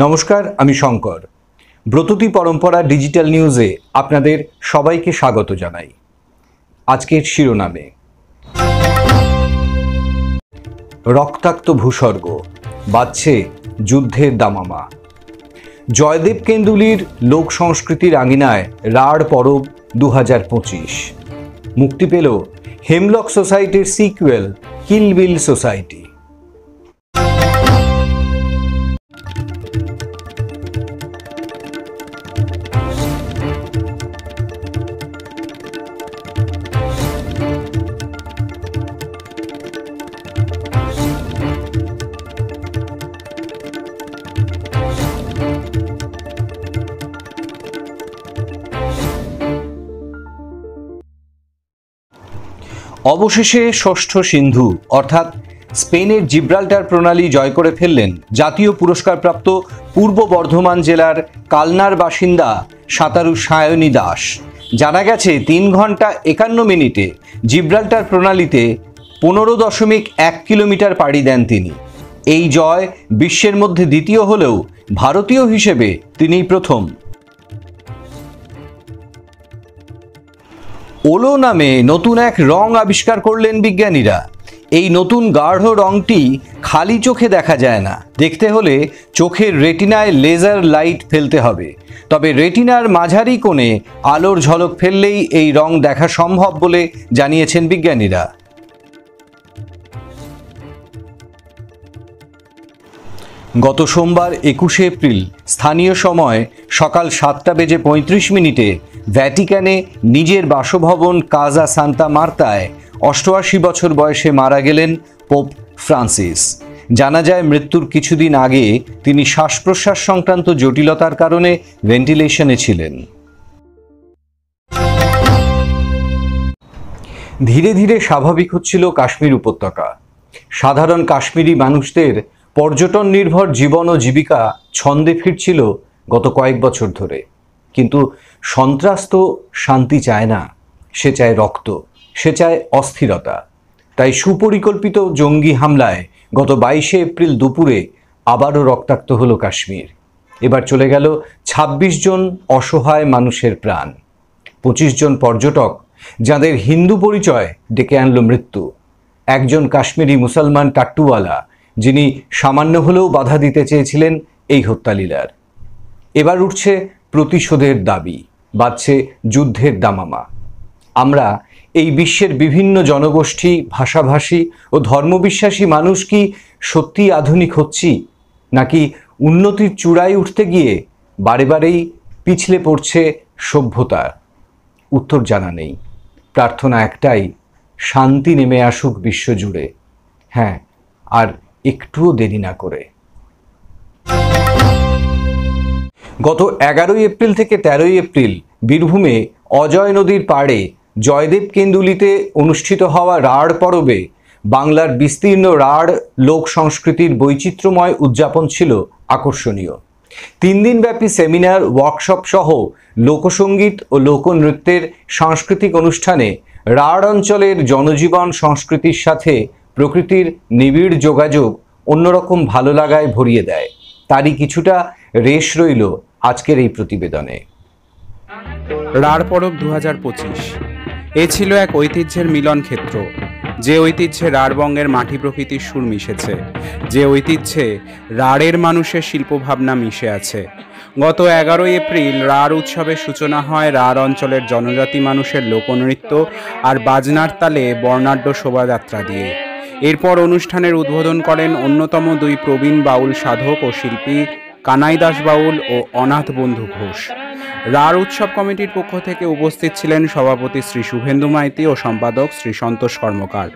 নমস্কার, আমি শঙ্কর। ব্রততী পরম্পরা ডিজিটাল নিউজে আপনাদের সবাইকে স্বাগত জানাই। আজকের শিরোনামে রক্তাক্ত ভূস্বর্গ, বাজছে যুদ্ধের দামামা। জয়দেব কেন্দুলির লোক সংস্কৃতির আঙিনায় রাঢ় পরব 2025। মুক্তি পেল হেমলক সোসাইটির সিকুয়েল কিল বিল সোসাইটি। অবশেষে ষষ্ঠ সিন্ধু অর্থাৎ স্পেনের জিব্রাল্টার প্রণালী জয় করে ফেললেন জাতীয় পুরস্কারপ্রাপ্ত পূর্ব বর্ধমান জেলার কালনার বাসিন্দা সাঁতারু সায়নী দাস। জানা গেছে 3 ঘন্টা 51 মিনিটে জিব্রাল্টার প্রণালীতে 15.1 কিলোমিটার পাড়ি দেন তিনি। এই জয় বিশ্বের মধ্যে দ্বিতীয় হলেও ভারতীয় হিসেবে তিনিই প্রথম। ওলো নামে নতুন এক রং আবিষ্কার করলেন বিজ্ঞানীরা। এই নতুন গাঢ় রংটি খালি চোখে দেখা যায় না, দেখতে হলে চোখের রেটিনায় লেজার লাইট ফেলতে হবে। তবে রেটিনার মাঝারি কোণে আলোর ঝলক ফেললেই এই রং দেখা সম্ভব বলে জানিয়েছেন বিজ্ঞানীরা। গত সোমবার 21শে এপ্রিল স্থানীয় সময় সকাল 7:35 মিনিটে ভ্যাটিকানে নিজের বাসভবন কাজা সান্তা মার্তায় 88 বছর বয়সে মারা গেলেন পোপ ফ্রান্সিস। জানা যায় মৃত্যুর কিছুদিন আগে তিনি শ্বাস প্রশ্বাস সংক্রান্ত জটিলতার কারণে ভেন্টিলেশনে ছিলেন। ধীরে ধীরে স্বাভাবিক হচ্ছিল কাশ্মীর উপত্যকা। সাধারণ কাশ্মীরি মানুষদের পর্যটন নির্ভর জীবন ও জীবিকা ছন্দে ফিরছিল গত কয়েক বছর ধরে। কিন্তু সন্ত্রাস তো শান্তি চায় না, সে চায় রক্ত, সে চায় অস্থিরতা। তাই সুপরিকল্পিত জঙ্গি হামলায় গত 22শে এপ্রিল দুপুরে আবারও রক্তাক্ত হলো কাশ্মীর। এবার চলে গেল 26 জন অসহায় মানুষের প্রাণ। 25 জন পর্যটক যাদের হিন্দু পরিচয় ডেকে আনল মৃত্যু। একজন কাশ্মীরি মুসলমান টাট্টুওয়ালা যিনি সামান্য হলেও বাধা দিতে চেয়েছিলেন এই হত্যালীলার। এবার উঠছে প্রতিশোধের দাবি, বাজছে যুদ্ধের দামামা। আমরা এই বিশ্বের বিভিন্ন জনগোষ্ঠী, ভাষাভাষী ও ধর্মবিশ্বাসী মানুষ কি সত্যি আধুনিক হচ্ছি, নাকি উন্নতির চূড়ায় উঠতে গিয়ে বারে বারেই পিছলে পড়ছে সভ্যতার? উত্তর জানা নেই। প্রার্থনা একটাই, শান্তি নেমে আসুক বিশ্বজুড়ে। হ্যাঁ, আর একটুও দেরি না করে। গত 11 এপ্রিল থেকে 13 এপ্রিল বীরভূমে অজয় নদীর পাড়ে জয়দেব কেন্দুলিতে অনুষ্ঠিত হওয়া রাঢ় পরবে বাংলার বিস্তীর্ণ রাঢ় লোক সংস্কৃতির বৈচিত্র্যময় উদযাপন ছিল আকর্ষণীয়। 3 দিনব্যাপী সেমিনার, ওয়ার্কশপ সহ লোকসঙ্গীত ও লোকনৃত্যের সাংস্কৃতিক অনুষ্ঠানে রাঢ় অঞ্চলের জনজীবন, সংস্কৃতির সাথে প্রকৃতির নিবিড় যোগাযোগ অন্যরকম ভালো লাগায় ভরিয়ে দেয়। তারই কিছুটা রেশ রইল আজকের এই প্রতিবেদনে। রাঢ় পরব 2025 এ ছিল এক ঐতিহ্যের মিলন ক্ষেত্র, যে ঐতিহ্যে রাঢ়বঙ্গের মাটি প্রকৃতির সুর মিশেছে, যে ঐতিহ্যে রাঢ়ের মানুষের শিল্পভাবনা মিশে আছে। গত 11 এপ্রিল রাঢ় উৎসবের সূচনা হয় রাঢ় অঞ্চলের জনজাতি মানুষের লোকনৃত্য আর বাজনার তালে বর্ণাঢ্য শোভাযাত্রা দিয়ে। এরপর অনুষ্ঠানের উদ্বোধন করেন অন্যতম 2 প্রবীণ বাউল সাধক ও শিল্পী কানাই দাস বাউল ও অনাথ বন্ধু ঘোষ। রাঢ় উৎসব কমিটির পক্ষ থেকে উপস্থিত ছিলেন সভাপতি শ্রী শুভেন্দু মাইতি ও সম্পাদক শ্রী সন্তোষ কর্মকার।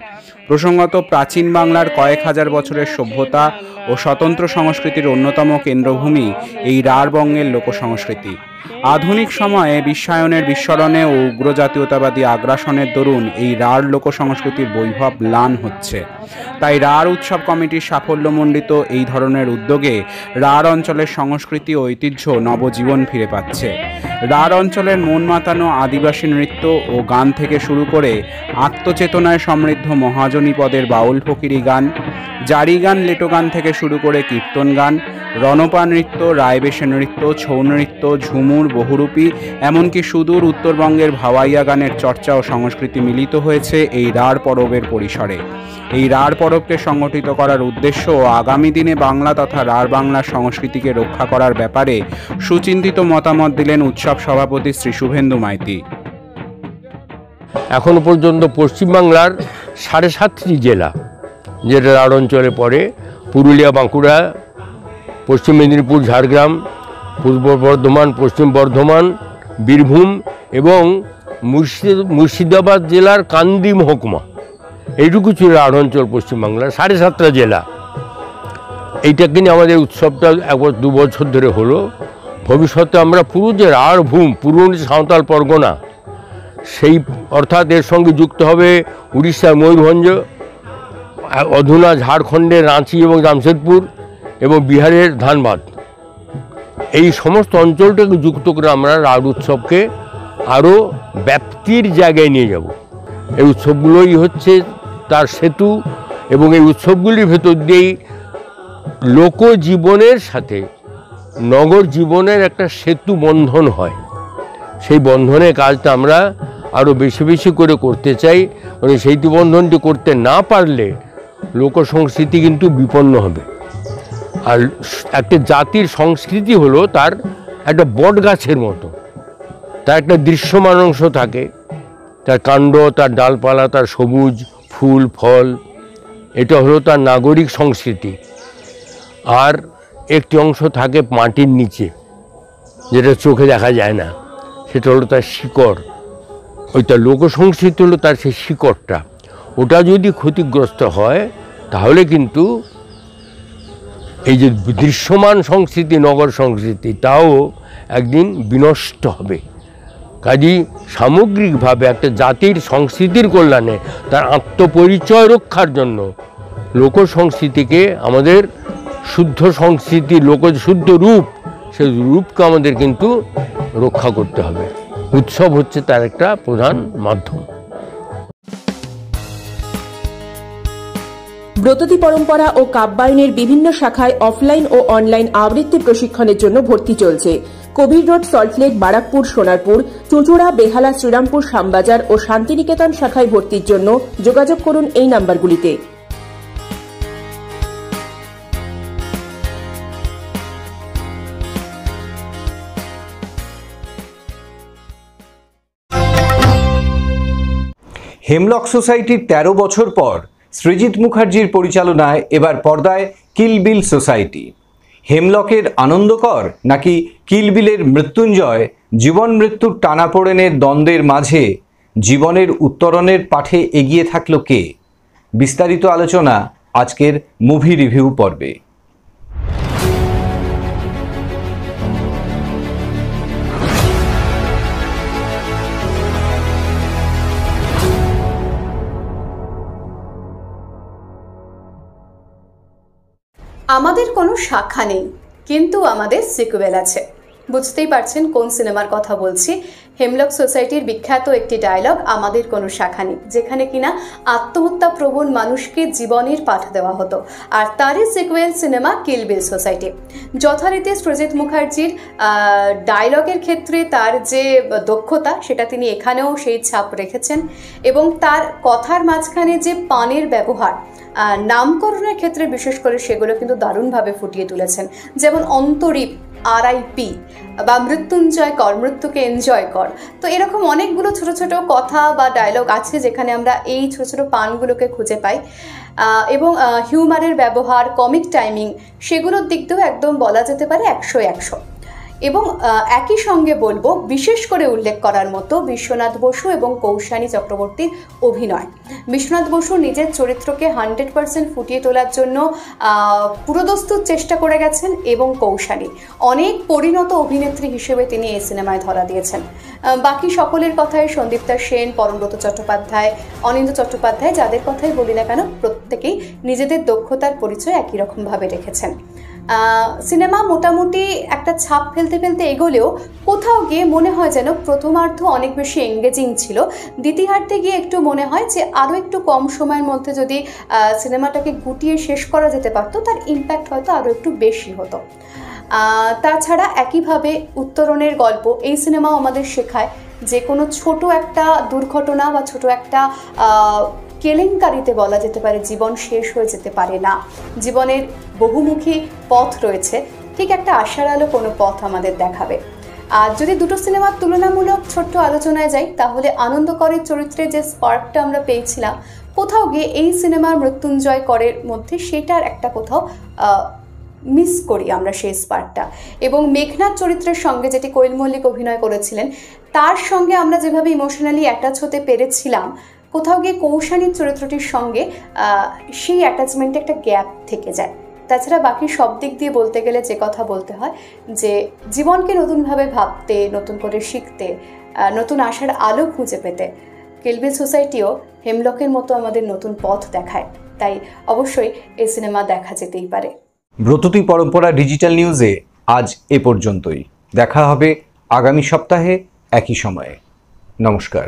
প্রসঙ্গত, প্রাচীন বাংলার কয়েক হাজার বছরের সভ্যতা ও স্বতন্ত্র সংস্কৃতির অন্যতম কেন্দ্রভূমি এই রাঢ়বঙ্গের লোকসংস্কৃতি। আধুনিক সময়ে বিশ্বায়নের বিস্মরণে ও উগ্র জাতীয়তাবাদী আগ্রাসনের দরুন এই রাঢ় লোকসংস্কৃতির বৈভব ম্লান হচ্ছে। তাই রাঢ় উৎসব কমিটির সাফল্যমণ্ডিত এই ধরনের উদ্যোগে রাঢ় অঞ্চলের সংস্কৃতি ও ঐতিহ্য নবজীবন ফিরে পাচ্ছে। রাঢ় অঞ্চলের মন মাতানো আদিবাসী নৃত্য ও গান থেকে শুরু করে আত্মচেতনায় সমৃদ্ধ মহাজনী পদের বাউল ফকিরি গান, জারি গান, লেটো গান থেকে শুরু করে কীর্তন গান, রণপা নৃত্য, রায়বেশে নৃত্য, ছৌ নৃত্য, ঝুমুর, বহুরূপী, এমনকি সুদূর উত্তরবঙ্গের ভাওয়াইয়া গানের চর্চা ও সংস্কৃতি মিলিত হয়েছে এই রাঢ় পরবের পরিসরে। এই রাঢ় পরবকে সংগঠিত করার উদ্দেশ্য ও আগামী দিনে বাংলা তথা রাঢ় বাংলার সংস্কৃতিকে রক্ষা করার ব্যাপারে সুচিন্তিত মতামত দিলেন উৎসব সভাপতি শ্রী শুভেন্দু মাইতি। এখনো পর্যন্ত পশ্চিমবাংলার 7.5টি জেলা, যেটা রাঢ় অঞ্চলে পড়ে, পুরুলিয়া, বাঁকুড়া, পশ্চিম মেদিনীপুর, ঝাড়গ্রাম, পূর্ব বর্ধমান, পশ্চিম বর্ধমান, বীরভূম এবং মুর্শিদাবাদ জেলার কান্দি মহকুমা, এইটুকু ছিল রাঢ় অঞ্চল পশ্চিমবাংলার 7.5টা জেলা। এইটাকে নিয়ে আমাদের উৎসবটা 2 বছর ধরে হলো। ভবিষ্যতে আমরা পুরো যে রাঢ় ভূম, পুরনো সাঁওতাল পরগনা, সেই অর্থাৎ এর সঙ্গে যুক্ত হবে উড়িষ্যার ময়ূরভঞ্জ, অধুনা ঝাড়খণ্ডের রাঁচি এবং জামশেদপুর এবং বিহারের ধানবাদ, এই সমস্ত অঞ্চলটাকে যুক্ত করে আমরা রাঢ় উৎসবকে আরও ব্যাপ্তির জায়গায় নিয়ে যাব। এই উৎসবগুলোই হচ্ছে তার সেতু, এবং এই উৎসবগুলির ভেতর দিয়েই লোকজীবনের সাথে নগর জীবনের একটা সেতু বন্ধন হয়। সেই বন্ধনের কাজটা আমরা আরও বেশি বেশি করে করতে চাই। মানে সেতু বন্ধনটি করতে না পারলে লোকসংস্কৃতি কিন্তু বিপন্ন হবে। আর একটা জাতির সংস্কৃতি হলো তার একটা বট গাছের মতো, তার একটা দৃশ্যমান অংশ থাকে, তার কাণ্ড, তার ডালপালা, তার সবুজ ফুল ফল, এটা হলো তার নাগরিক সংস্কৃতি। আর একটি অংশ থাকে মাটির নিচে, যেটা চোখে দেখা যায় না, সেটা হলো তার শিকড়। ওইটা লোকসংস্কৃতি হলো তার সেই শিকড়টা। ওটা যদি ক্ষতিগ্রস্ত হয় তাহলে কিন্তু এই যে দৃশ্যমান সংস্কৃতি, নগর সংস্কৃতি, তাও একদিন বিনষ্ট হবে। কাজেই সামগ্রিকভাবে একটা জাতির সংস্কৃতির কল্যাণে, তার আত্মপরিচয় রক্ষার জন্য লোকসংস্কৃতিকে, আমাদের শুদ্ধ সংস্কৃতি, শুদ্ধ রূপ, সেই রূপকে আমাদের কিন্তু রক্ষা করতে হবে। উৎসব হচ্ছে তার একটা প্রধান মাধ্যম। ব্রততী পরম্পরা ও কাব্যায়নের বিভিন্ন শাখায় অফলাইন ও অনলাইন আবৃত্তি প্রশিক্ষণের জন্য ভর্তি চলছে। কবির রোড, সল্টলেক, বারাকপুর, সোনারপুর, চুঁচুড়া, বেহালা, শ্রীরামপুর, শ্যামবাজার ও শান্তিনিকেতন শাখায় ভর্তির জন্য যোগাযোগ করুন এই নাম্বারগুলিতে। হেমলক সোসাইটির 13 বছর পর সৃজিত মুখার্জির পরিচালনায় এবার পর্দায় কিলবিল সোসাইটি। হেমলকের আনন্দকর নাকি কিলবিলের মৃত্যুঞ্জয় জীবন মৃত্যুর টানাপোড়েনের দ্বন্দ্বের মাঝে জীবনের উত্তরণের পাঠে এগিয়ে থাকল কে? বিস্তারিত আলোচনা আজকের মুভি রিভিউ পর্বে। আমাদের কোনো শাখা নেই, কিন্তু আমাদের সিকুয়েল আছে। বুঝতেই পারছেন কোন সিনেমার কথা বলছি। হেমলক সোসাইটির বিখ্যাত একটি ডায়লগ, আমাদের কোনো শাখা নেই, যেখানে কিনা আত্মহত্যা প্রবণ মানুষকে জীবনের পাঠ দেওয়া হতো। আর তারই সিকুয়েল সিনেমা কিলবিল সোসাইটি। যথারীতি সৃজিত মুখার্জির ডায়লগের ক্ষেত্রে তার যে দক্ষতা, সেটা তিনি এখানেও সেই ছাপ রেখেছেন। এবং তার কথার মাঝখানে যে পানের ব্যবহার, নামকরণের ক্ষেত্রে বিশেষ করে, সেগুলো কিন্তু দারুণভাবে ফুটিয়ে তুলেছেন। যেমন অন্তরীপ, RIP বা মৃত্যুঞ্জয় কর, মৃত্যুকে এনজয় কর। তো এরকম অনেকগুলো ছোট ছোট কথা বা ডায়লগ আছে যেখানে আমরা এই ছোট ছোট পানগুলোকে খুঁজে পাই। এবং হিউমারের ব্যবহার, কমিক টাইমিং, সেগুলোর দিক দিয়েও একদম বলা যেতে পারে 100-100। এবং একই সঙ্গে বলবো, বিশেষ করে উল্লেখ করার মতো বিশ্বনাথ বসু এবং কৌশানী চক্রবর্তীর অভিনয়। বিশ্বনাথ বসু নিজের চরিত্রকে 100% ফুটিয়ে তোলার জন্য পুরোদস্তুর চেষ্টা করে গেছেন, এবং কৌশানী অনেক পরিণত অভিনেত্রী হিসেবে তিনি এই সিনেমায় ধরা দিয়েছেন। বাকি সকলের কথাই, সন্দীপ্তা সেন, পরমব্রত চট্টোপাধ্যায়, অনিন্দ্য চট্টোপাধ্যায়, যাদের কথাই বলি না কেন, প্রত্যেকেই নিজেদের দক্ষতার পরিচয় একই রকমভাবে রেখেছেন। সিনেমা মোটামুটি একটা ছাপ ফেলতে ফেলতে এগোলেও কোথাও গিয়ে মনে হয় যেন প্রথমার্ধ অনেক বেশি এঙ্গেজিং ছিল, দ্বিতীয়ার্ধে গিয়ে একটু মনে হয় যে আরও একটু কম সময়ের মধ্যে যদি সিনেমাটাকে গুটিয়ে শেষ করা যেতে পারতো, তার ইম্প্যাক্ট হয়তো আরও একটু বেশি হতো। তাছাড়া একইভাবে উত্তরণের গল্প, এই সিনেমাও আমাদের শেখায় যে কোনো ছোট একটা দুর্ঘটনা বা ছোট একটা কেলেঙ্কারিতে বলা যেতে পারে জীবন শেষ হয়ে যেতে পারে না, জীবনের বহুমুখী পথ রয়েছে, ঠিক একটা আশার আলো কোনো পথ আমাদের দেখাবে। আর যদি দুটো সিনেমার তুলনামূলক ছোট্ট আলোচনায় যাই, তাহলে আনন্দকরের চরিত্রে যে স্পার্কটা আমরা পেয়েছিলাম, কোথাও গিয়ে এই সিনেমার মৃত্যুঞ্জয় করের মধ্যে সেটার একটা কোথাও মিস করি আমরা সেই স্পার্কটা। এবং মেঘনার চরিত্রের সঙ্গে যেটি কোয়েল মল্লিক অভিনয় করেছিলেন, তার সঙ্গে আমরা যেভাবে ইমোশনালি অ্যাটাচ হতে পেরেছিলাম, কোথাও গিয়ে কৌশানীর চরিত্রটির সঙ্গে সেই অ্যাটাচমেন্টে একটা গ্যাপ থেকে যায়। তাছাড়া বাকি সব দিক দিয়ে বলতে গেলে যে কথা বলতে হয় যে জীবনকে নতুনভাবে ভাবতে, নতুন করে শিখতে, নতুন আশার আলো খুঁজে পেতে কিল সোসাইটিও হেমলকের মতো আমাদের নতুন পথ দেখায়। তাই অবশ্যই এই সিনেমা দেখা যেতেই পারে। ব্রততী পরম্পরা ডিজিটাল নিউজে আজ এ পর্যন্তই। দেখা হবে আগামী সপ্তাহে একই সময়ে। নমস্কার।